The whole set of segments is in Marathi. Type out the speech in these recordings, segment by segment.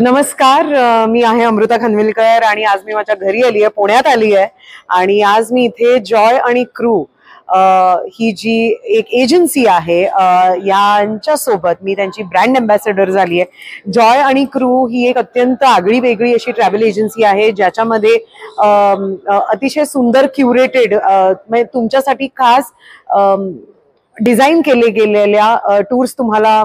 नमस्कार. मी आहे अमृता खानविलकर आणि आज मी माझ्या घरी आली आहे, पुण्यात आली आहे. आणि आज मी इथे जॉय आणि क्रू ही जी एक एजन्सी आहे यांच्यासोबत मी त्यांची ब्रँड अँबॅसेडर झाली आहे. जॉय आणि क्रू ही एक अत्यंत आगळी वेगळी अशी ट्रॅव्हल एजन्सी आहे ज्याच्यामध्ये अतिशय सुंदर क्युरेटेड म्हणजे तुमच्यासाठी खास डिझाईन केले गेलेल्या टूर्स तुम्हाला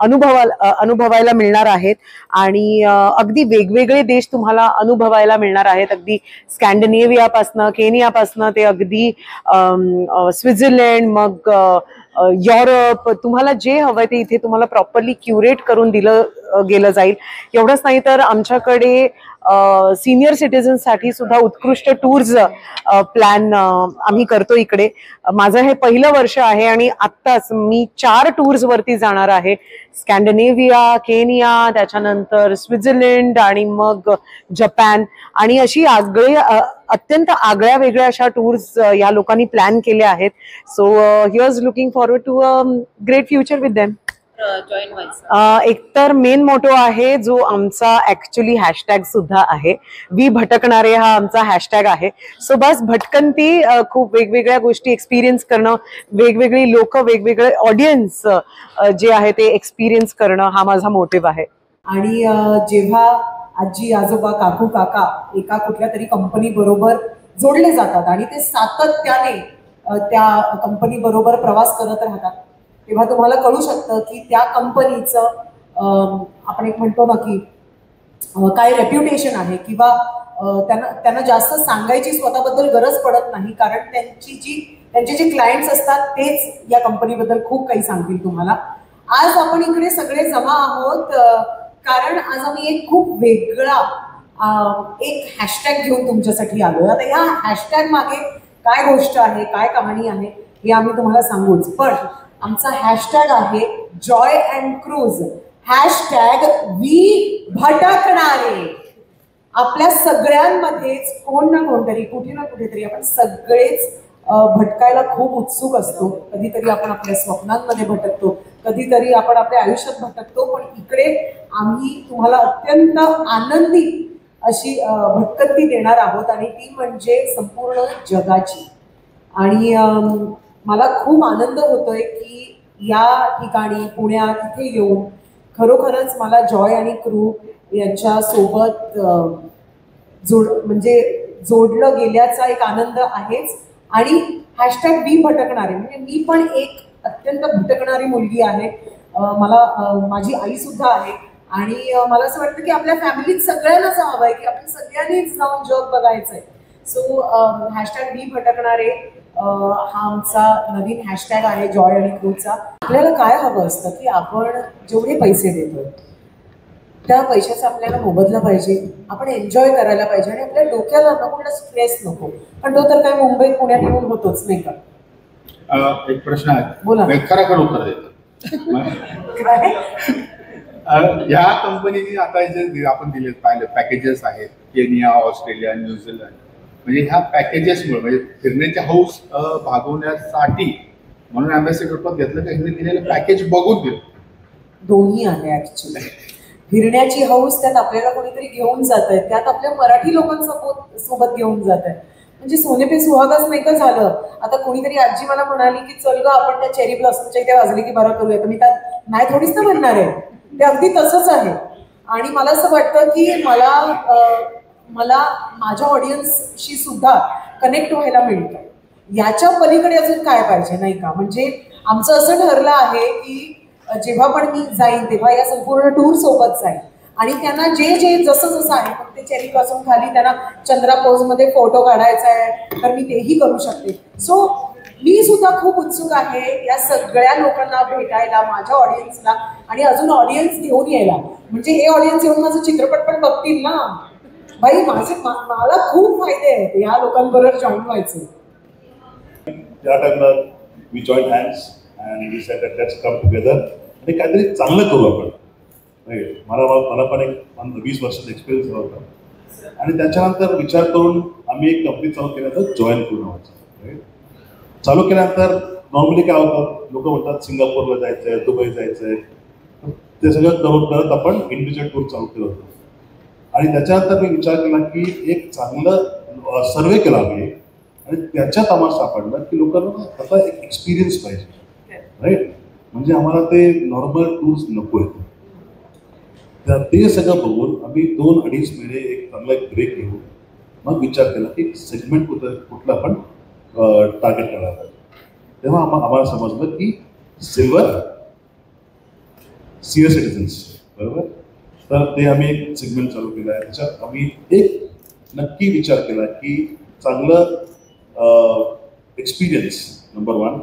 अनुभवायला मिळणार आहेत. आणि अगदी वेगवेगळे देश तुम्हाला अनुभवायला मिळणार आहेत. अगदी स्कॅन्डिनेव्हियापासनं, केनियापासनं ते अगदी स्वित्झर्लंड, मग युरोप, तुम्हाला जे हवंय ते इथे तुम्हाला प्रॉपरली क्युरेट करून दिलं गेलं जाईल. एवढंच नाही तर आमच्याकडे सिनियर सिटीजनसाठी सुद्धा उत्कृष्ट टूर्स प्लॅन आम्ही करतो इकडे. माझं हे पहिलं वर्ष आहे आणि आत्ताच मी 4 टूर्स वरती जाणार आहे. स्कॅन्डिनेव्हिया, केनिया, त्याच्यानंतर स्वित्झर्लंड आणि मग जपान. आणि अशी अत्यंत आगळ्या वेगळ्या अशा टूर्स या लोकांनी प्लॅन केल्या आहेत. So here's looking forward to a great future with them. एकतर मेन मोटो आहे जो आमचा ऍक्च्युली हॅशटॅग सुद्धा आहे. वी भटकणारे हा आमचा हॅशटॅग आहे. सो बस भटकंती, खूप वेगवेगळ्या गोष्टी एक्सपिरियन्स करणं, वेगवेगळी लोक, वेगवेगळे ऑडियन्स जे आहे ते एक्सपिरियन्स करणं हा माझा मोटिव्ह आहे. आणि जेव्हा आजी आजोबा काकू काका एका कुठल्या तरी कंपनी बरोबर जोडले जातात आणि ते सातत्याने त्या कंपनी बरोबर प्रवास करत राहतात, तेव्हा तुम्हाला कळू शकतं की त्या कंपनीचं आपण एक म्हणतो ना की काय रेप्युटेशन आहे, किंवा त्यांना जास्त सांगायची स्वतःबद्दल गरज पडत नाही, कारण त्यांचे जे क्लायंट्स असतात तेच या कंपनीबद्दल खूप काही सांगतील तुम्हाला. आज आपण इकडे सगळे जमा आहोत कारण आज आम्ही एक खूप वेगळा एक हॅशटॅग घेऊन तुमच्यासाठी आलो. आता या हॅशटॅग मागे काय गोष्ट आहे, काय कहाणी आहे हे आम्ही तुम्हाला सांगूच, पण आमचा हॅशटॅग आहे joy and cruise, hashtag we भटकणारे. आपल्या सगळ्यांमध्येच कोण ना कोणतरी, कुठे ना कुठेतरी आपण सगळेच भटकायला खूप उत्सुक असतो. कधीतरी आपण आपल्या स्वप्नांमध्ये भटकतो, कधीतरी आपण आपल्या आयुष्यात भटकतो, पण इकडे आम्ही तुम्हाला अत्यंत आनंदी अशी भटकंती देणार आहोत आणि ती म्हणजे संपूर्ण जगाची. आणि मला खूप आनंद होतोय की या ठिकाणी पुण्यात इथे येऊन खरोखरच मला जॉय आणि क्रू यांच्या सोबत जोडलं गेल्याचा एक आनंद आहेच. आणि हॅशटॅग वी भटकणारे म्हणजे मी पण एक अत्यंत भटकणारी मुलगी आहे. माझी आई सुद्धा आहे आणि मला असं वाटतं की आपल्या फॅमिलीत सगळ्यांना हवं आहे की आपण सगळ्यांनीच जाऊन जग बघायचंय. सो हॅशटॅग वी भटकणारे हा आमचा नवीन हॅशटॅग आहे जॉय आणि क्रूचा. आपल्याला काय हवं असतं की आपण जेवढे पैसे देतोय त्या पैशाचा आपल्याला मोबदला पाहिजे, आपण एन्जॉय करायला पाहिजे आणि आपल्या डोक्याला नको स्ट्रेस नको. पण तो तर काय मुंबईत पुण्यात येऊन होतोच नाही का. एक प्रश्न आहे, बोला. खरं उत्तर देतो. या कंपनीने आता जे आपण पाहिले पॅकेजेस आहेत, केनिया, ऑस्ट्रेलिया, न्यूझीलंड, म्हणजे ह्या पॅकेजेसमुळे म्हणजे फिरण्याचे हौस भागवण्यासाठी म्हणून अँबॅसेडर पद घेतलं का ह्यांनी दिलेलं पॅकेज बघून घेतो. दोन्ही आहे ऍक्च्युली. फिरण्याची हौस त्यात आपल्याला कोणीतरी घेऊन जात आहे, त्यात आपल्या मराठी लोकांसोबत घेऊन जात आहे. म्हणजे सोने पे सुहागाच नाही का झालं. आता कोणीतरी आजी मला म्हणाली की चल ग आपण त्या चेरी ब्लॉसमच्या इथे वाजले की बरं करूया, तर मी त्यात नाही थोडीच तर म्हणणार आहे. ते अगदी तसंच आहे. आणि मला असं वाटतं की मला माझ्या ऑडियन्सशी सुद्धा कनेक्ट व्हायला मिळतं. याच्या पलीकडे अजून काय पाहिजे नाही का. म्हणजे आमचं असं ठरलं आहे की जेव्हा पण मी जाईन तेव्हा या संपूर्ण टूर सोबत जाईन आणि त्यांना जे जसं आहे, मग ते चेरी ब्लॉसम खाली त्यांना चंद्रा पोज मध्ये फोटो काढायचा आहे तर मी तेही करू शकते. सो मी सुद्धा खूप उत्सुक आहे या सगळ्या लोकांना भेटायला, माझ्या ऑडियन्सला, आणि अजून ऑडियन्स घेऊन यायला. म्हणजे हे ऑडियन्स येऊन माझं चित्रपट पण बघतील ना. बाई मला खूप फायदे आहेत या लोकांबरोबर जॉईन व्हायचे. त्या टाइमला we join hands and we said that let's come together आणि काहीतरी चांगलं करू आपण. मला पण एक 20 वर्षाचा एक्सपिरियन्स होता आणि त्याच्यानंतर विचार करून आम्ही एक कंपनी चालू केल्यानंतर जॉईन करू नावाचं. चालू केल्यानंतर नॉर्मली काय होतं, लोक म्हणतात सिंगापूरला जायचं आहे, दुबई जायचं आहे, ते सगळं करत आपण इंडिव्हिज्युअल टूर चालू केलं होतं. आणि त्याच्यानंतर मी विचार केला की एक चांगलं सर्वे केला आम्ही आणि त्याच्यात आम्हाला सापडलं की लोकांना आता एक एक्सपिरियन्स पाहिजे, राईट. म्हणजे आम्हाला ते नॉर्मल टूर्स नको आहेत. तर ते सगळं बघून आम्ही 2-2.5 महिने एक चांगला एक ब्रेक घेऊन मग विचार केला की सेगमेंट कुठलं आपण टार्गेट करणार आहोत. तेव्हा आम्हाला समजलं की सिल्वर सिनियर सिटीजन्स, बरोबर. तर ते आम्ही एक सेगमेंट चालू केलं आहे. त्याच्यात आम्ही एक नक्की विचार केला की चांगलं एक्सपिरियन्स नंबर 1.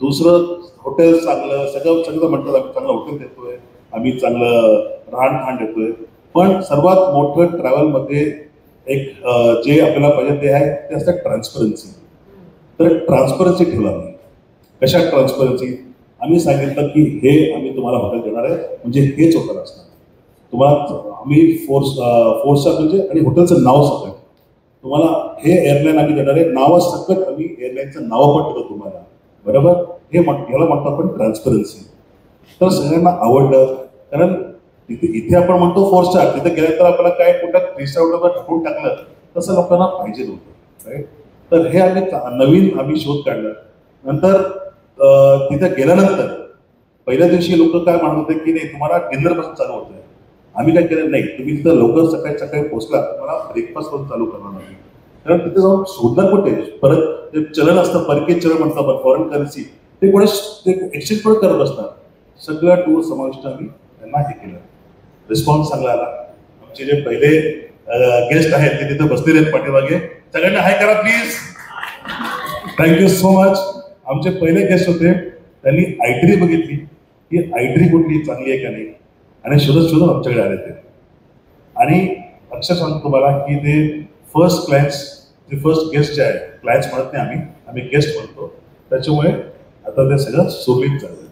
दुसरं हॉटेल चांगलं सगळं म्हणतात आम्ही चांगलं हॉटेल देतोय, आम्ही चांगलं राहणखाण देतोय. पण सर्वात मोठं ट्रॅव्हलमध्ये एक जे आपल्याला पाहिजे ते आहे ते असतं ट्रान्सपरन्सी. तर ट्रान्सपरन्सी ठेवला आम्ही. कशा ट्रान्सपरन्सी? आम्ही सांगितलं की हे आम्ही तुम्हाला हॉटेल देणार आहे म्हणजे हेच हॉटेल असणार तुम्हाला. आम्ही फोर स्टार म्हणजे आणि हॉटेलचं नाव सकट तुम्हाला हे एअरलाईन आम्ही देणार आहे, नावासकट आम्ही एअरलाईनचं नाव पण ठेवतो तुम्हाला, बरोबर. याला म्हणतो आपण ट्रान्सपरन्सी. तर सगळ्यांना आवडलं कारण इथे आपण म्हणतो 4 स्टार, तिथे गेल्यानंतर आपल्याला काय कुठं 3 स्टार हॉटेलवर टाकून टाकलं तसं लोकांना पाहिजे नव्हतं, राईट. तर हे नवीन आम्ही शोध काढला. नंतर तिथे गेल्यानंतर पहिल्या दिवशी लोक काय म्हणत होते की नाही तुम्हाला डिनरपासून चालू होतं. आम्ही काय केलं नाही, तुम्ही तिथं लवकर सकाळी पोहोचला तुम्हाला ब्रेकफास्ट पासून चालू करणार नाही. कारण तिथे जाऊन शोधणार कुठे परत ते चलन असतं, परकीय चलन म्हणतो आपण, फॉरेन करन्सी, ते कोणी एक्सचेंज पण करत असतात. सगळ्या टूर समाविष्ट आम्ही त्यांना हे केलं. रिस्पॉन्स चांगला आला. आमचे जे पहिले गेस्ट आहेत ते तिथे बसलेले आहेत पाठीमागे, सगळ्यांना हाय करा प्लीज. Thank you so much. आमचे पहिले गेस्ट होते, त्यांनी आयट्री बघितली की आयट्री कुठली चांगली आहे का नाही आणि शोधत आमच्याकडे आले ते. आणि अक्षर सांगतो तुम्हाला की ते फर्स्ट क्लायंट्स, जे फर्स्ट गेस्ट जे आहे, क्लायंट्स म्हणत नाही आम्ही गेस्ट म्हणतो, त्याच्यामुळे आता ते सगळं सुरळीत चाललं.